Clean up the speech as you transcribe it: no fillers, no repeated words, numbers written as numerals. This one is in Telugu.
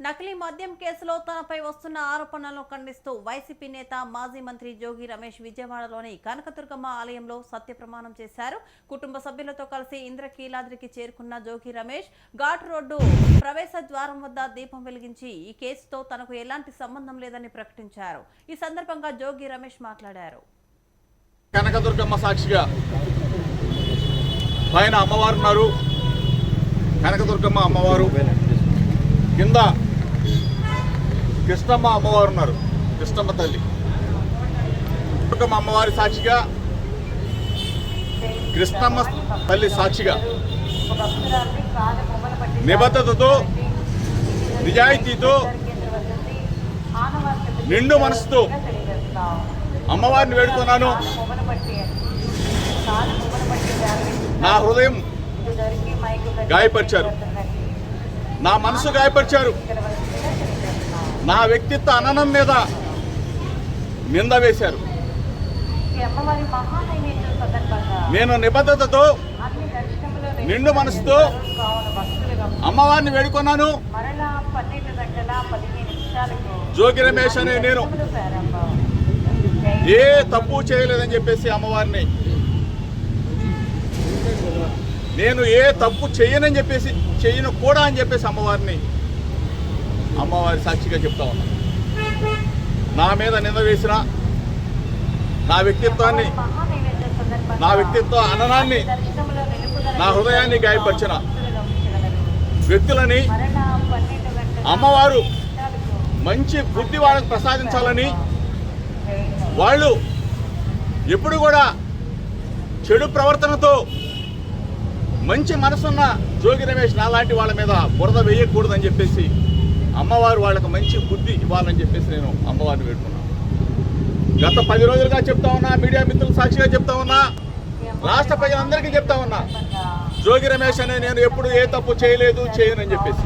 నకిలీ మద్యం కేసులో తనపై వస్తున్న ఆరోపణలను ఖండిస్తూ వైసీపీ నేత మాజీ మంత్రి జోగి రమేష్ విజయవాడలోని కనకదుర్గమ్మ ఆలయంలో సత్యప్రమాణం చేశారు. కుటుంబ సభ్యులతో కలిసి ఇంద్రకీలాద్రికి చేరుకున్న జోగి రమేష్ ఘాట్ రోడ్డు ప్రవేశ ద్వారం వద్ద దీపం వెలిగించి ఈ కేసుతో తనకు ఎలాంటి సంబంధం లేదని ప్రకటించారు. ఈ సందర్భంగా జోగి రమేష్ మాట్లాడారు. కనకదుర్గమ్మ సాక్షిగా పైన అమ్మవారు ఉన్నారు. కనకదుర్గమ్మ అమ్మవారు కింద కృష్ణమ్మ అమ్మవారు ఉన్నారు. కృష్ణమ్మ తల్లి దుర్గమ్మ అమ్మవారి సాక్షిగా, కృష్ణమ్మ తల్లి సాక్షిగా నిబద్ధతతో, నిజాయితీతో, నిండు మనసుతో అమ్మవారిని వేడుకున్నాను. నా హృదయం గాయపరిచారు, నా మనసు గాయపరిచారు, నా వ్యక్తిత్వ అననం మీద నింద వేశారు. నేను నిబద్ధతతో, నిండు మనసుతో అమ్మవారిని వేడుకున్నాను. జోగి రమేష్ అనే నేను ఏ తప్పు చేయలేదని చెప్పేసి అమ్మవారిని, నేను ఏ తప్పు చేయనని చెప్పేసి, చేయను కూడా అని చెప్పేసి అమ్మవారి సాక్షిగా చెప్తా ఉన్నా. నా మీద నింద వేసిన, నా వ్యక్తిత్వ అననాన్ని, నా హృదయాన్ని గాయపరిచిన వ్యక్తులని అమ్మవారు మంచి బుద్ధి వాళ్ళకి ప్రసాదించాలని, వాళ్ళు ఎప్పుడు కూడా చెడు ప్రవర్తనతో మంచి మనసున్న జోగి రమేష్ నాలాంటి వాళ్ళ మీద బురద వేయకూడదని చెప్పేసి అమ్మవారు వాళ్ళకి మంచి బుద్ధి ఇవ్వాలని చెప్పేసి నేను అమ్మవారిని వేడుకున్నాను. గత 10 రోజులుగా చెప్తా ఉన్నా, మీడియా మిత్రుల సాక్షిగా చెప్తా ఉన్నా, రాష్ట్ర ప్రజలందరికీ చెప్తా ఉన్నా, జోగి రమేష్ అనే నేను ఎప్పుడు ఏ తప్పు చేయలేదు, చేయనని చెప్పేసి.